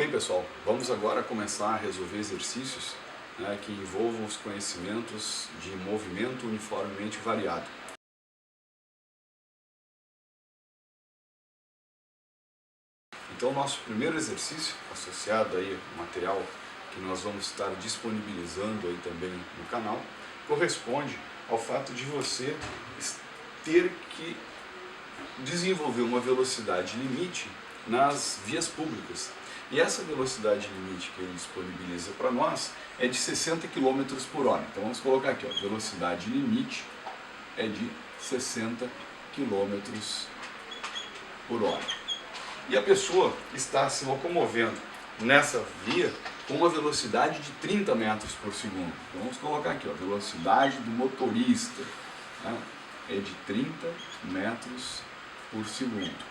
Bem, pessoal, vamos agora começar a resolver exercícios, que envolvam os conhecimentos de movimento uniformemente variado. Então, nosso primeiro exercício, associado aí ao material que nós vamos estar disponibilizando aí também no canal, corresponde ao fato de você ter que desenvolver uma velocidade limite nas vias públicas. E essa velocidade limite que ele disponibiliza para nós é de 60 km por hora. Então vamos colocar aqui, ó, velocidade limite é de 60 km por hora. E a pessoa está se locomovendo nessa via com uma velocidade de 30 metros por segundo. Então vamos colocar aqui, ó, velocidade do motorista, né, é de 30 metros por segundo.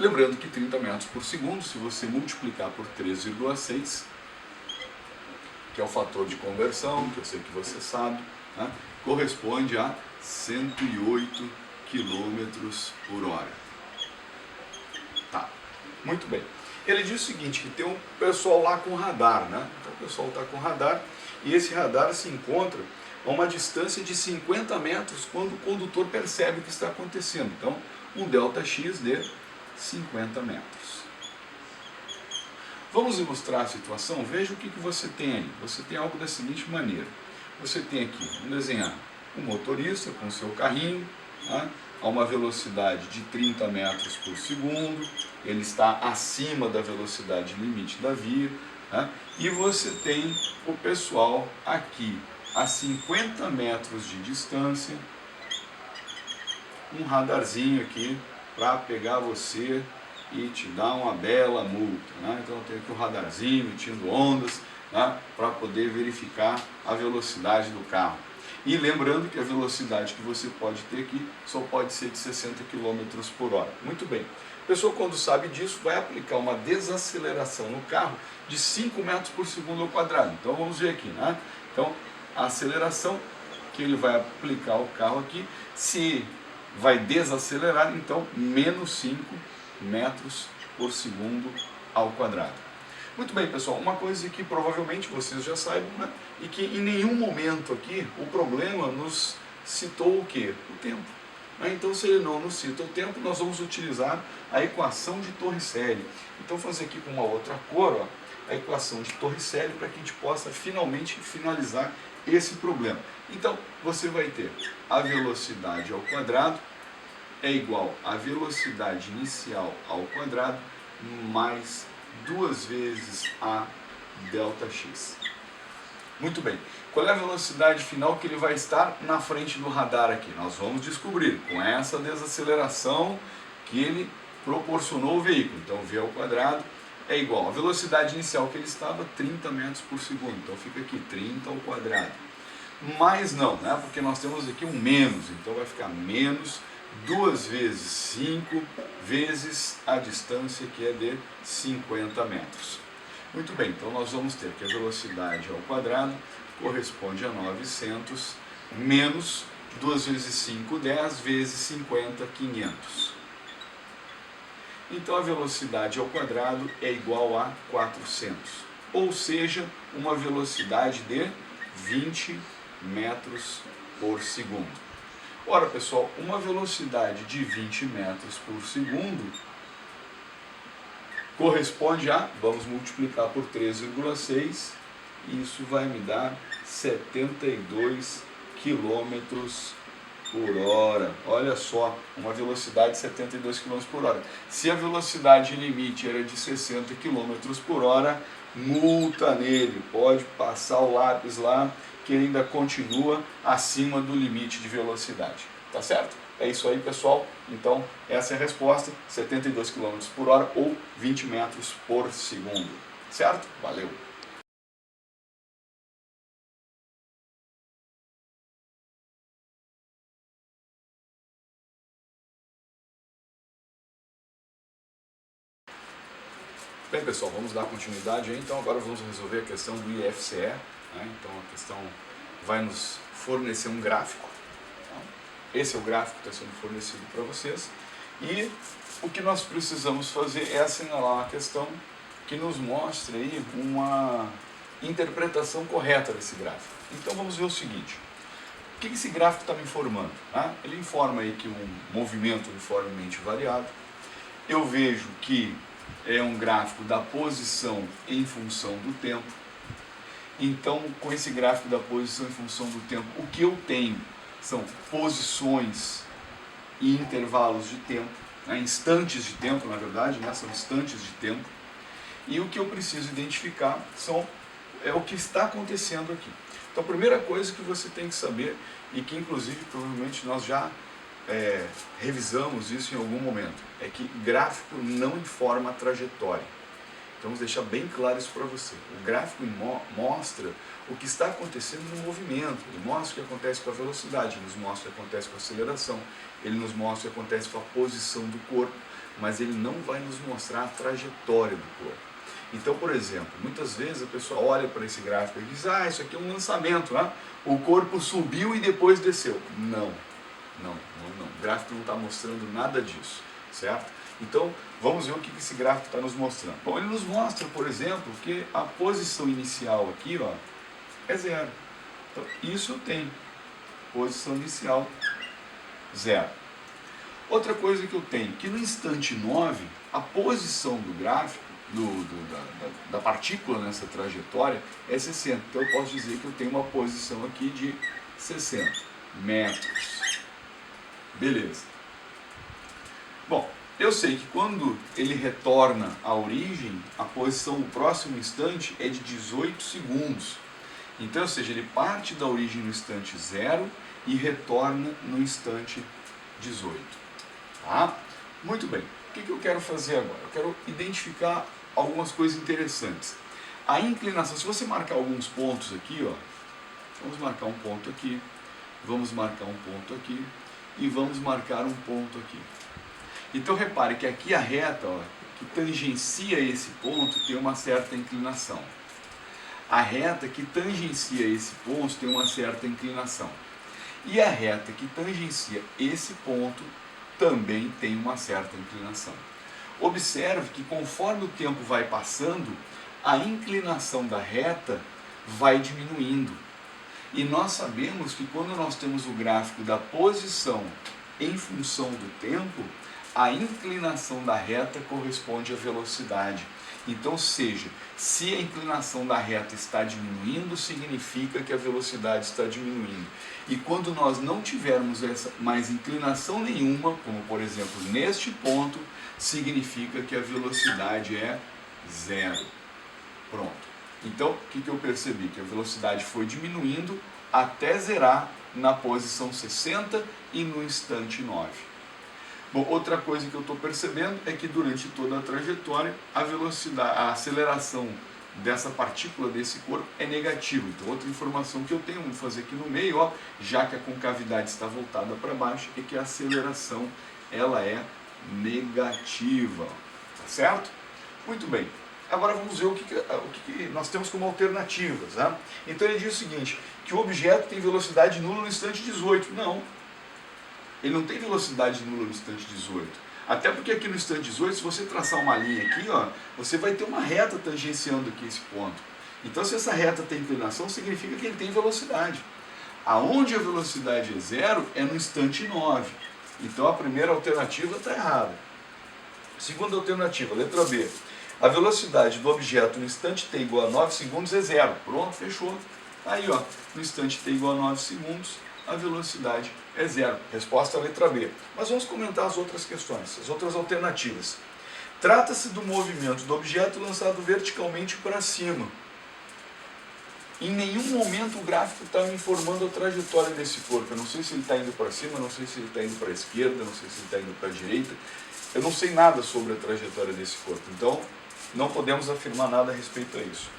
Lembrando que 30 metros por segundo, se você multiplicar por 3,6, que é o fator de conversão, que eu sei que você sabe, né, corresponde a 108 km por hora. Tá, muito bem. Ele diz o seguinte, que tem um pessoal lá com radar, né? Então o pessoal está com radar e esse radar se encontra a uma distância de 50 metros quando o condutor percebe o que está acontecendo. Então, um ΔX de 50 metros. Vamos ilustrar a situação? Veja o que você tem aí. Você tem algo da seguinte maneira. Você tem aqui, vamos desenhar, um motorista com seu carrinho, né, a uma velocidade de 30 metros por segundo, ele está acima da velocidade limite da via, né, e você tem o pessoal aqui a 50 metros de distância, um radarzinho aqui para pegar você e te dar uma bela multa, né? Então eu tenho aqui o radarzinho emitindo ondas, né, para poder verificar a velocidade do carro. E lembrando que a velocidade que você pode ter aqui só pode ser de 60 km por hora. Muito bem. A pessoa, quando sabe disso, vai aplicar uma desaceleração no carro de 5 metros por segundo ao quadrado. Então vamos ver aqui, né? Então a aceleração que ele vai aplicar ao carro aqui, se vai desacelerar, então menos 5 metros por segundo ao quadrado. Muito bem, pessoal, uma coisa que provavelmente vocês já saibam, né, e que em nenhum momento aqui o problema nos citou o quê? O tempo. Então, se ele não nos cita o tempo, nós vamos utilizar a equação de Torricelli. Então, vou fazer aqui com uma outra cor, ó, a equação de Torricelli, para que a gente possa finalmente finalizar esse problema. Então, você vai ter a velocidade ao quadrado é igual à velocidade inicial ao quadrado mais 2 vezes a ΔX. Muito bem. Qual é a velocidade final que ele vai estar na frente do radar aqui? Nós vamos descobrir com essa desaceleração que ele proporcionou ao veículo. Então, v ao quadrado é igual à velocidade inicial que ele estava, 30 metros por segundo. Então, fica aqui 30 ao quadrado. Mas não, né? Porque nós temos aqui um menos. Então, vai ficar menos 2 vezes 5 vezes a distância, que é de 50 metros. Muito bem, então nós vamos ter que a velocidade ao quadrado corresponde a 900 menos 2 vezes 5, 10 vezes 50, 500. Então a velocidade ao quadrado é igual a 400, ou seja, uma velocidade de 20 metros por segundo. Ora, pessoal, uma velocidade de 20 metros por segundo corresponde a, vamos multiplicar por 3,6, e isso vai me dar 72 km por hora. Olha só, uma velocidade de 72 km por hora. Se a velocidade limite era de 60 km por hora, multa nele, pode passar o lápis lá, que ele ainda continua acima do limite de velocidade. Tá certo? É isso aí, pessoal. Então, essa é a resposta, 72 km por hora ou 20 metros por segundo. Certo? Valeu! Bem, pessoal, vamos dar continuidade aí. Então, agora vamos resolver a questão do IFCE, né? Então, a questão vai nos fornecer um gráfico. Esse é o gráfico que está sendo fornecido para vocês. E o que nós precisamos fazer é assinalar uma questão que nos mostre aí uma interpretação correta desse gráfico. Então vamos ver o seguinte. O que esse gráfico está me informando? Tá? Ele informa aí que um movimento uniformemente variado. Eu vejo que é um gráfico da posição em função do tempo. Então, com esse gráfico da posição em função do tempo, o que eu tenho são posições e intervalos de tempo, né? Instantes de tempo, na verdade, né? São instantes de tempo. E o que eu preciso identificar é o que está acontecendo aqui. Então, a primeira coisa que você tem que saber, e que inclusive provavelmente nós já revisamos isso em algum momento, é que gráfico não informa a trajetória. Então vamos deixar bem claro isso para você. O gráfico mostra o que está acontecendo no movimento, ele mostra o que acontece com a velocidade, ele nos mostra o que acontece com a aceleração, ele nos mostra o que acontece com a posição do corpo, mas ele não vai nos mostrar a trajetória do corpo. Então, por exemplo, muitas vezes a pessoa olha para esse gráfico e diz, isso aqui é um lançamento, né? O corpo subiu e depois desceu. Não. O gráfico não está mostrando nada disso, certo? Então, vamos ver o que esse gráfico está nos mostrando. Bom, ele nos mostra, por exemplo, que a posição inicial aqui, é 0. Então, isso eu tenho. Posição inicial, 0. Outra coisa que eu tenho, que no instante 9, a posição do gráfico, da partícula nessa trajetória, é 60. Então, eu posso dizer que eu tenho uma posição aqui de 60 metros. Beleza. Bom, eu sei que quando ele retorna à origem, a posição no próximo instante é de 18 segundos. Então, ou seja, ele parte da origem no instante 0 e retorna no instante 18. Tá? Muito bem. O que eu quero fazer agora? Eu quero identificar algumas coisas interessantes. A inclinação, se você marcar alguns pontos aqui, vamos marcar um ponto aqui, vamos marcar um ponto aqui e vamos marcar um ponto aqui. Então repare que aqui a reta que tangencia esse ponto tem uma certa inclinação. A reta que tangencia esse ponto tem uma certa inclinação. E a reta que tangencia esse ponto também tem uma certa inclinação. Observe que conforme o tempo vai passando, a inclinação da reta vai diminuindo. E nós sabemos que quando nós temos o gráfico da posição em função do tempo, a inclinação da reta corresponde à velocidade. Então, seja, se a inclinação da reta está diminuindo, significa que a velocidade está diminuindo. E quando nós não tivermos mais inclinação nenhuma, como por exemplo neste ponto, significa que a velocidade é 0. Pronto. Então, o que eu percebi? Que a velocidade foi diminuindo até zerar na posição 60 e no instante 9. Bom, outra coisa que eu estou percebendo é que durante toda a trajetória, a velocidade, a aceleração dessa partícula, desse corpo, é negativa. Então, outra informação que eu tenho, vamos fazer aqui no meio, já que a concavidade está voltada para baixo, é que a aceleração ela é negativa. Tá certo? Muito bem. Agora vamos ver o que nós temos como alternativas. Né? Então ele diz o seguinte, que o objeto tem velocidade nula no instante 18. Não. Ele não tem velocidade nula no instante 18. Até porque aqui no instante 18, se você traçar uma linha aqui, você vai ter uma reta tangenciando aqui esse ponto. Então se essa reta tem inclinação, significa que ele tem velocidade. Aonde a velocidade é 0 é no instante 9. Então a primeira alternativa está errada. Segunda alternativa, letra B. A velocidade do objeto no instante t igual a 9 segundos é 0. Pronto, fechou. Aí, no instante t igual a 9 segundos, a velocidade é 0. Resposta à letra B. Mas vamos comentar as outras questões, as outras alternativas. Trata-se do movimento do objeto lançado verticalmente para cima. Em nenhum momento o gráfico está me informando a trajetória desse corpo. Eu não sei se ele está indo para cima, não sei se ele está indo para a esquerda, não sei se ele está indo para a direita. Eu não sei nada sobre a trajetória desse corpo. Então, não podemos afirmar nada a respeito a isso.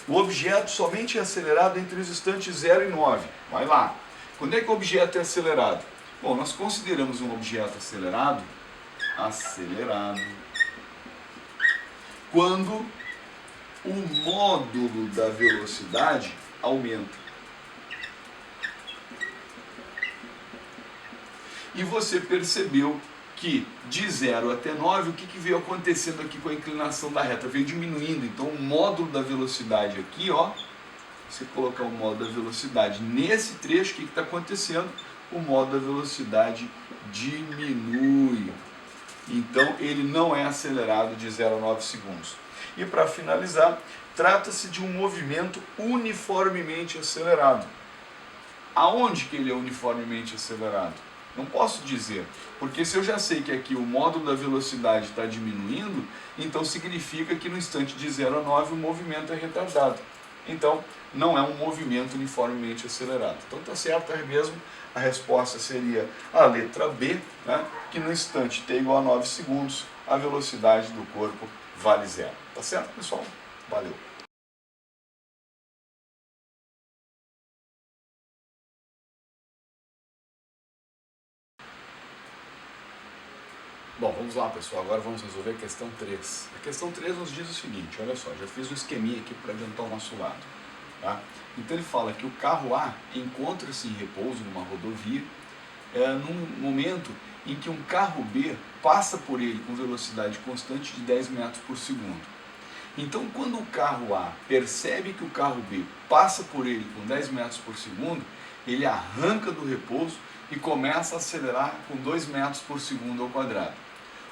O objeto somente é acelerado entre os instantes 0 e 9. Vai lá. Quando é que o objeto é acelerado? Bom, nós consideramos um objeto acelerado quando o módulo da velocidade aumenta. E você percebeu que de 0 até 9, o que veio acontecendo aqui com a inclinação da reta? Veio diminuindo. Então o módulo da velocidade aqui, ó, você colocar o módulo da velocidade nesse trecho, o que está acontecendo? O módulo da velocidade diminui. Então ele não é acelerado de 0 a 9 segundos. E para finalizar, trata-se de um movimento uniformemente acelerado. Aonde que ele é uniformemente acelerado? Não posso dizer, porque se eu já sei que aqui o módulo da velocidade está diminuindo, então significa que no instante de 0 a 9 o movimento é retardado. Então não é um movimento uniformemente acelerado. Então está certo, é mesmo. A resposta seria a letra B, né? Que no instante t igual a 9 segundos, a velocidade do corpo vale 0. Tá certo, pessoal? Valeu! Bom, vamos lá, pessoal. Agora vamos resolver a questão 3. A questão 3 nos diz o seguinte, olha só, já fiz um esqueminha aqui para adiantar o nosso lado. Tá? Então ele fala que o carro A encontra-se em repouso numa rodovia num momento em que um carro B passa por ele com velocidade constante de 10 metros por segundo. Então quando o carro A percebe que o carro B passa por ele com 10 metros por segundo, ele arranca do repouso e começa a acelerar com 2 metros por segundo ao quadrado.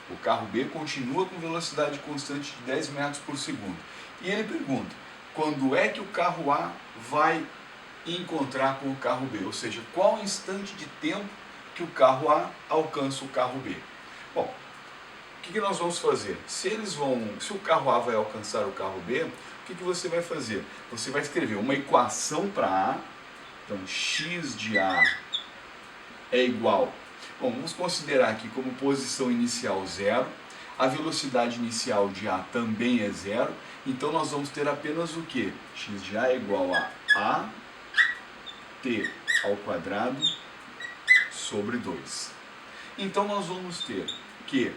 O carro B continua com velocidade constante de 10 metros por segundo. E ele pergunta, quando é que o carro A vai encontrar com o carro B? Ou seja, qual o instante de tempo que o carro A alcança o carro B? Bom, o que nós vamos fazer? Se o carro A vai alcançar o carro B, o que você vai fazer? Você vai escrever uma equação para A, então x de A é igual. Bom, vamos considerar aqui como posição inicial 0, a velocidade inicial de A também é 0, então nós vamos ter apenas o que? X de A é igual a t ao quadrado sobre 2. Então nós vamos ter que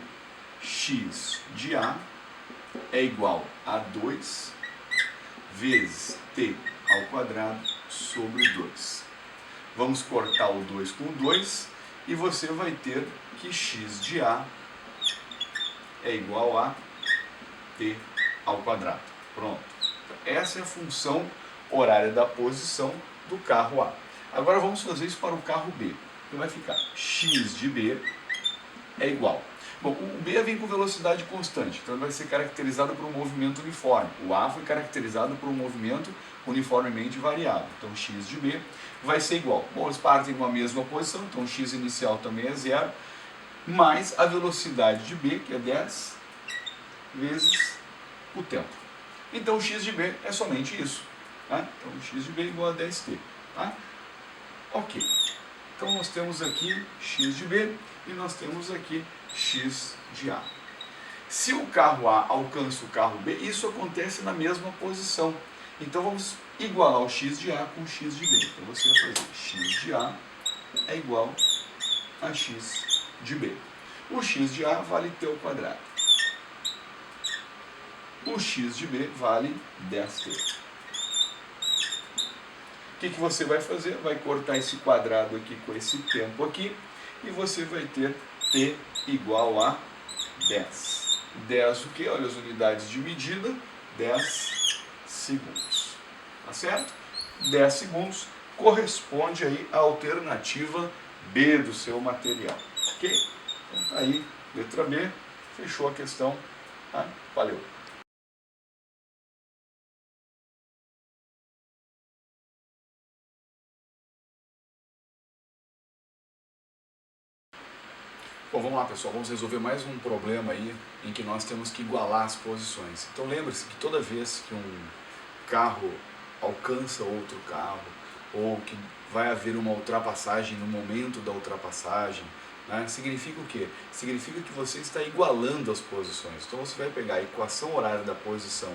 x de A é igual a 2 vezes t ao quadrado sobre 2. Vamos cortar o 2 com o 2 e você vai ter que x de A é igual a t ao quadrado. Pronto. Essa é a função horária da posição do carro A. Agora vamos fazer isso para o carro B. Então vai ficar x de B é igual. Bom, o B vem com velocidade constante, então vai ser caracterizado por um movimento uniforme. O A foi caracterizado por um movimento uniformemente variável. Então x de B vai ser igual. Bom, eles partem com a mesma posição, então x inicial também é 0, mais a velocidade de B, que é 10, vezes o tempo. Então x de B é somente isso. Tá? Então x de B é igual a 10t. Tá? Ok. Então nós temos aqui x de B e nós temos aqui x de A. Se o carro A alcança o carro B, isso acontece na mesma posição. Então vamos igualar o x de A com o x de B. Então você vai fazer x de A é igual a x de B. O x de A vale t ao quadrado. O x de B vale 10t. O que você vai fazer? Vai cortar esse quadrado aqui com esse tempo aqui e você vai ter t igual a 10. 10 o que? Olha as unidades de medida, 10 segundos. Tá certo? 10 segundos corresponde aí à alternativa B do seu material. Ok? Então tá aí, letra B, fechou a questão. Tá? Valeu! Bom, vamos lá, pessoal, vamos resolver mais um problema aí em que nós temos que igualar as posições. Então lembre-se que toda vez que um carro alcança outro carro, ou que vai haver uma ultrapassagem no momento da ultrapassagem, né, significa o quê? Significa que você está igualando as posições. Então você vai pegar a equação horária da posição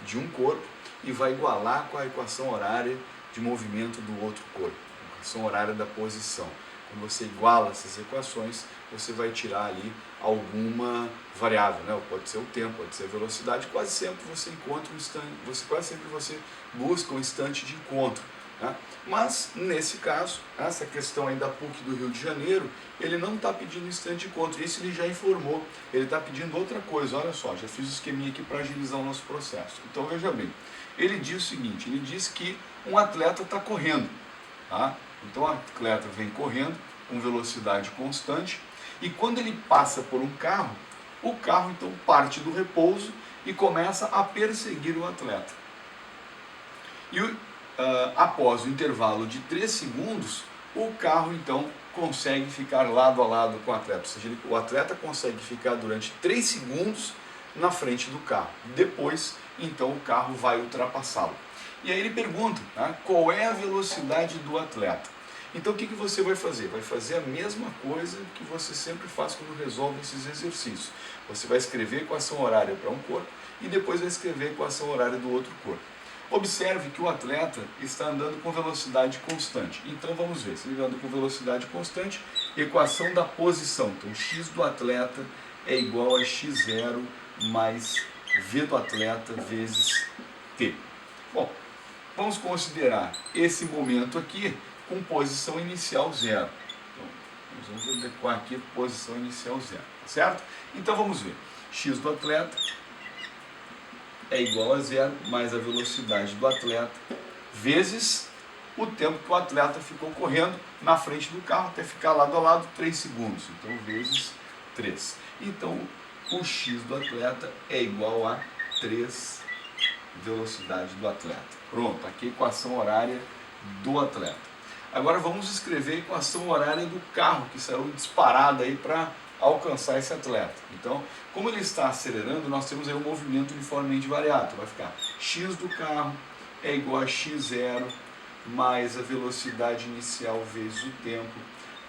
de um corpo e vai igualar com a equação horária de movimento do outro corpo, a equação horária da posição. Quando você iguala essas equações, você vai tirar ali alguma variável, né? Pode ser o tempo, pode ser a velocidade, quase sempre você encontra um instante, quase sempre você busca um instante de encontro. Né? Mas, nesse caso, essa questão aí da PUC do Rio de Janeiro, ele não está pedindo instante de encontro, isso ele já informou, ele está pedindo outra coisa. Olha só, já fiz o esqueminha aqui para agilizar o nosso processo. Então veja bem, ele diz o seguinte, ele diz que um atleta está correndo, tá? Então o atleta vem correndo com velocidade constante e quando ele passa por um carro, o carro então parte do repouso e começa a perseguir o atleta. E após o intervalo de 3 segundos, o carro então consegue ficar lado a lado com o atleta, ou seja, o atleta consegue ficar durante 3 segundos na frente do carro. Depois, então, o carro vai ultrapassá-lo. E aí ele pergunta, né, qual é a velocidade do atleta. Então o que você vai fazer? Vai fazer a mesma coisa que você sempre faz quando resolve esses exercícios. Você vai escrever equação horária para um corpo e depois vai escrever equação horária do outro corpo. Observe que o atleta está andando com velocidade constante. Então vamos ver, se ele anda com velocidade constante, equação da posição. Então x do atleta é igual a x0 mais v do atleta vezes t. Bom, vamos considerar esse momento aqui com posição inicial zero. Então, nós vamos adequar aqui posição inicial zero, tá certo? Então vamos ver, x do atleta é igual a zero mais a velocidade do atleta vezes o tempo que o atleta ficou correndo na frente do carro até ficar lado a lado 3 segundos. Então vezes 3. Então o x do atleta é igual a 3 velocidade do atleta. Pronto, aqui a equação horária do atleta. Agora vamos escrever a equação horária do carro que saiu disparada aí para alcançar esse atleta. Então, como ele está acelerando, nós temos aí um movimento uniformemente variado. Então, vai ficar x do carro é igual a x0 mais a velocidade inicial vezes o tempo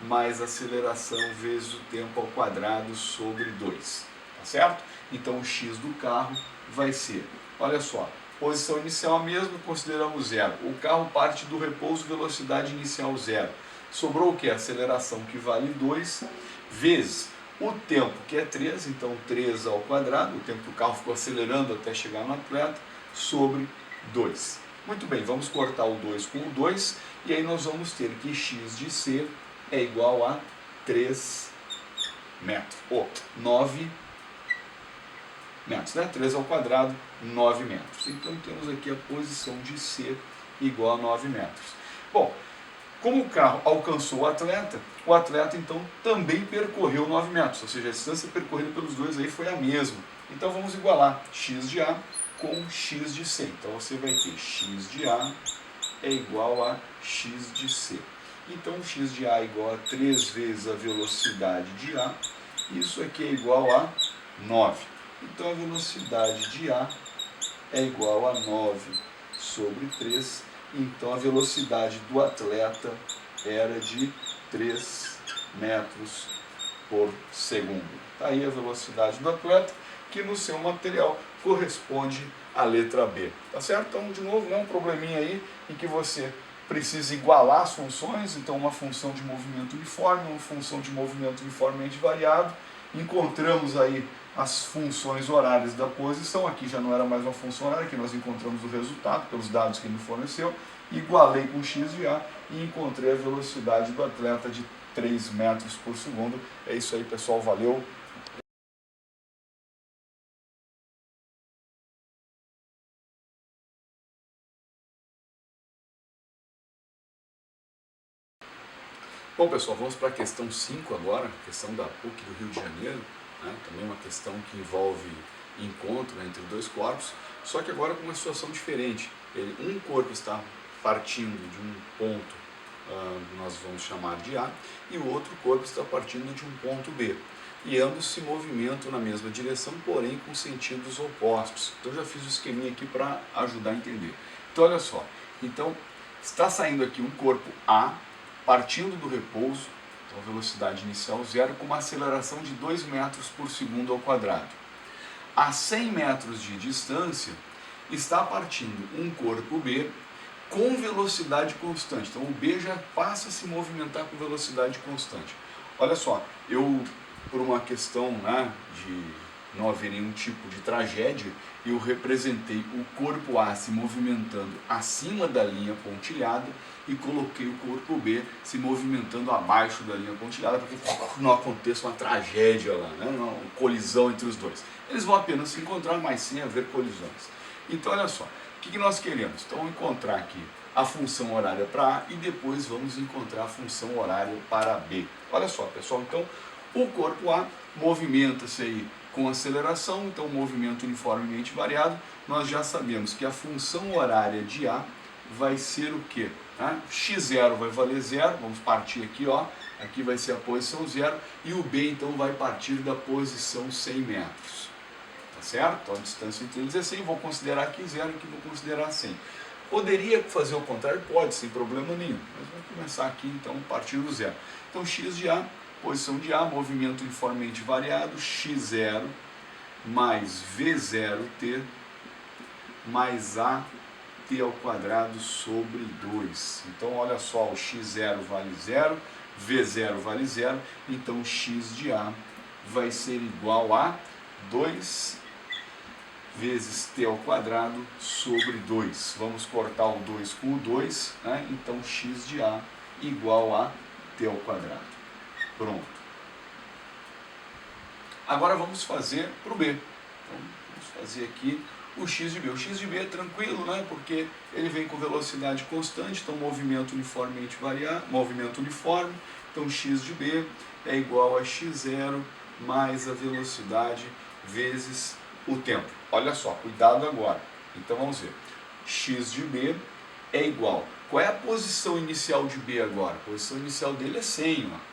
mais a aceleração vezes o tempo ao quadrado sobre 2. Tá certo? Então, o x do carro vai ser, olha só, posição inicial a mesma, consideramos zero. O carro parte do repouso, velocidade inicial zero. Sobrou o que? Aceleração que vale 2 vezes o tempo, que é 3, então 3 ao quadrado, o tempo que o carro ficou acelerando até chegar no atleta, sobre 2. Muito bem, vamos cortar o 2 com o 2, e aí nós vamos ter que x de c é igual a 3 metros, ou 9 metros, né? 3 ao quadrado, 9 metros. Então temos aqui a posição de c igual a 9 metros. Bom, como o carro alcançou o atleta então também percorreu 9 metros, ou seja, a distância percorrida pelos dois aí foi a mesma. Então vamos igualar x de A com x de C. Então você vai ter x de A é igual a x de C. Então x de A é igual a 3 vezes a velocidade de A, isso aqui é igual a 9. Então a velocidade de A é igual a 9 sobre 3. Então a velocidade do atleta era de 3 metros por segundo. Está aí a velocidade do atleta, que no seu material corresponde à letra B. Tá certo? Então, de novo, é um probleminha aí em que você precisa igualar as funções. Então, uma função de movimento uniforme, uma função de movimento uniformemente variado. Encontramos aí as funções horárias da posição. Aqui já não era mais uma função horária, aqui nós encontramos o resultado pelos dados que ele me forneceu. Igualei com x de A e encontrei a velocidade do atleta de 3 metros por segundo. É isso aí, pessoal. Valeu! Bom, pessoal, vamos para a questão 5 agora, questão da PUC do Rio de Janeiro, né? Também uma questão que envolve encontro entre dois corpos, só que agora com uma situação diferente. Um corpo está partindo de um ponto, nós vamos chamar de A, e o outro corpo está partindo de um ponto B. E ambos se movimentam na mesma direção, porém com sentidos opostos. Então já fiz o esqueminha aqui para ajudar a entender. Então olha só, então está saindo aqui um corpo A, partindo do repouso, então velocidade inicial zero, com uma aceleração de 2 metros por segundo ao quadrado. A 100 metros de distância está partindo um corpo B com velocidade constante. Então o B já passa a se movimentar com velocidade constante. Olha só, eu, por uma questão, né, de não haver nenhum tipo de tragédia, eu representei o corpo A se movimentando acima da linha pontilhada e coloquei o corpo B se movimentando abaixo da linha pontilhada para que não aconteça uma tragédia lá, né? Uma colisão entre os dois. Eles vão apenas se encontrar, mas sem haver colisões. Então olha só, o que nós queremos? Então encontrar aqui a função horária para A e depois vamos encontrar a função horária para B. Olha só, pessoal, então o corpo A movimenta-se aí com aceleração, então movimento uniformemente variado. Nós já sabemos que a função horária de A vai ser o quê? x0 vai valer 0, vamos partir aqui, ó, aqui vai ser a posição 0, e o B então vai partir da posição 100 metros, tá certo? Então a distância entre eles é 100, vou considerar aqui 0 e aqui vou considerar 100. Poderia fazer o contrário? Pode, sem problema nenhum, mas vamos começar aqui então a partir do 0. Então x de A, posição de A, movimento uniformemente variado, x0 mais v0t mais a t ao quadrado sobre 2. Então olha só, o x0 vale 0, v0 vale 0, então x de A vai ser igual a 2 vezes t ao quadrado sobre 2. Vamos cortar o 2 com o 2, né? Então x de A igual a t ao quadrado. Pronto. Agora vamos fazer para o B. Então, vamos fazer aqui o x de B. O x de B é tranquilo, né? Porque ele vem com velocidade constante, então movimento uniformemente variado, movimento uniforme. Então x de B é igual a x0 mais a velocidade vezes o tempo. Olha só, cuidado agora. Então vamos ver. X de B é igual. Qual é a posição inicial de B agora? A posição inicial dele é 100, ó.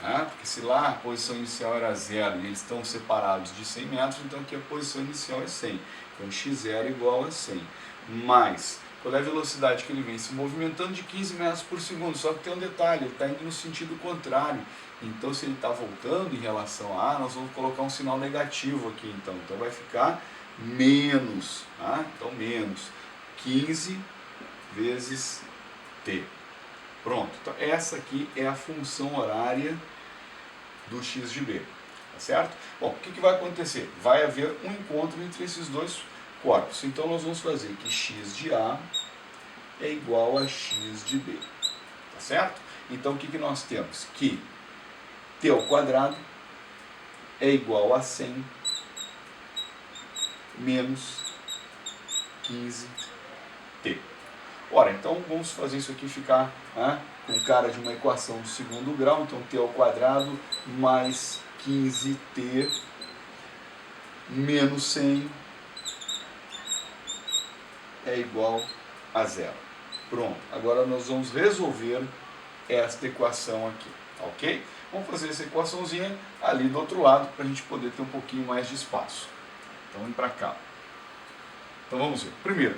Porque se lá a posição inicial era 0 e eles estão separados de 100 metros, então aqui a posição inicial é 100. Então x0 é igual a 100. Mais, qual é a velocidade que ele vem se movimentando? De 15 metros por segundo. Só que tem um detalhe, ele está indo no sentido contrário. Então se ele está voltando em relação a A, nós vamos colocar um sinal negativo aqui. Então vai ficar menos. Então menos 15 vezes t. Pronto, então essa aqui é a função horária do x de B, tá certo? Bom, o que vai acontecer? Vai haver um encontro entre esses dois corpos, então nós vamos fazer que x de A é igual a x de B, tá certo? Então o que nós temos? Que t ao quadrado é igual a 100 menos 15t. Ora, então vamos fazer isso aqui ficar com cara de uma equação do segundo grau. Então t ao quadrado mais 15t menos 100 é igual a 0. Pronto, agora nós vamos resolver esta equação aqui, ok? Vamos fazer essa equaçãozinha ali do outro lado para a gente poder ter um pouquinho mais de espaço. Então vamos para cá. Então vamos ver. Primeiro,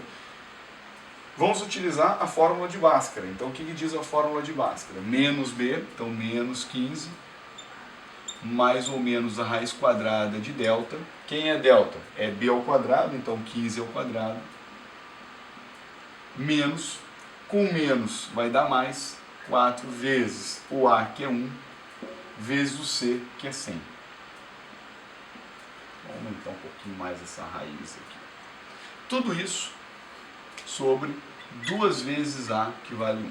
vamos utilizar a fórmula de Bhaskara. Então o que diz a fórmula de Bhaskara? Menos b, então menos 15, mais ou menos a raiz quadrada de delta. Quem é delta? É b ao quadrado, então 15 ao quadrado. Menos, com menos vai dar mais, 4 vezes o a, que é 1, vezes o c, que é 100. Vamos aumentar um pouquinho mais essa raiz aqui. Tudo isso sobre 2 vezes a, que vale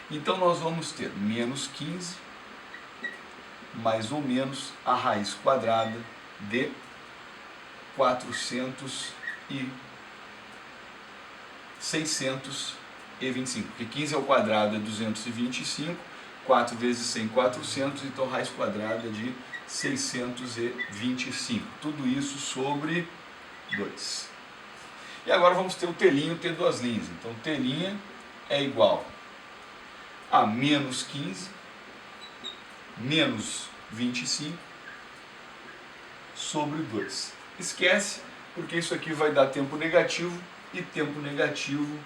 1. Então nós vamos ter menos 15 mais ou menos a raiz quadrada de 625, porque 15 ao quadrado é 225, 4 vezes 100, 400, então raiz quadrada de 625. Tudo isso sobre 2. E agora vamos ter o telinho, ter duas linhas. Então telinha é igual a menos 15 menos 25 sobre 2. Esquece, porque isso aqui vai dar tempo negativo e tempo negativo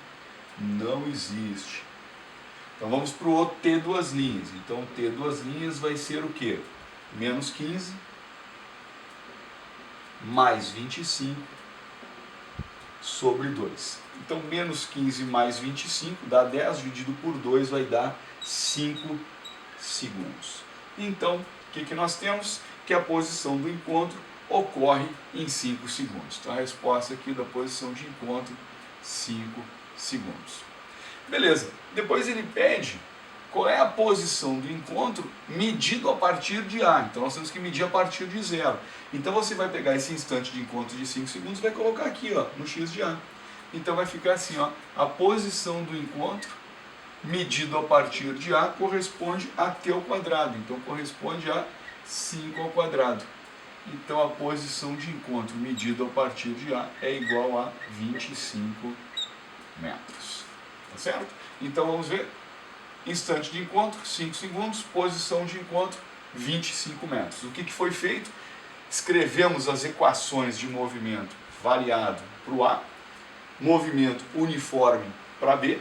não existe. Então vamos para o outro T duas linhas. Então T duas linhas vai ser o quê? Menos 15 mais 25 sobre 2. Então menos 15 mais 25 dá 10, dividido por 2 vai dar 5 segundos. Então, o que nós temos? Que a posição do encontro ocorre em 5 segundos. Então a resposta aqui da posição de encontro, 5 segundos. Beleza, depois ele pede qual é a posição do encontro medido a partir de A. Então nós temos que medir a partir de 0. Então você vai pegar esse instante de encontro de 5 segundos e vai colocar aqui, ó, no x de A. Então vai ficar assim, ó, a posição do encontro medido a partir de A corresponde a t ao quadrado. Então corresponde a 5 ao quadrado. Então a posição de encontro medida a partir de A é igual a 25 metros. Tá certo? Então vamos ver. Instante de encontro, 5 segundos. Posição de encontro, 25 metros. O que foi feito? Escrevemos as equações de movimento variado para o A, movimento uniforme para B,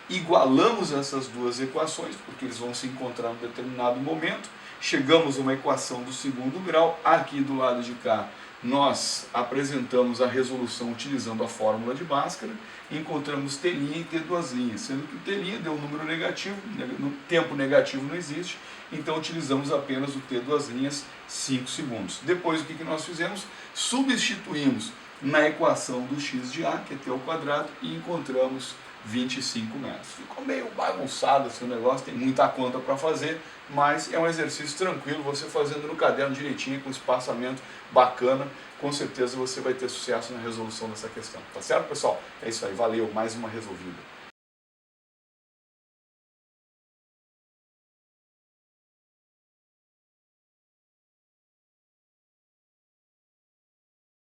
igualamos essas duas equações, porque eles vão se encontrar em um determinado momento, chegamos a uma equação do segundo grau. Aqui do lado de cá nós apresentamos a resolução utilizando a fórmula de Bhaskara, encontramos T' e T2', sendo que o T' deu um número negativo, no tempo negativo não existe, então utilizamos apenas o T2', 5 segundos. Depois o que nós fizemos? Substituímos na equação do x de A, que é t ao quadrado, e encontramos 25 metros. Ficou meio bagunçado esse negócio, tem muita conta para fazer, mas é um exercício tranquilo, você fazendo no caderno direitinho, com espaçamento bacana, com certeza você vai ter sucesso na resolução dessa questão. Tá certo, pessoal? É isso aí, valeu, mais uma resolvida.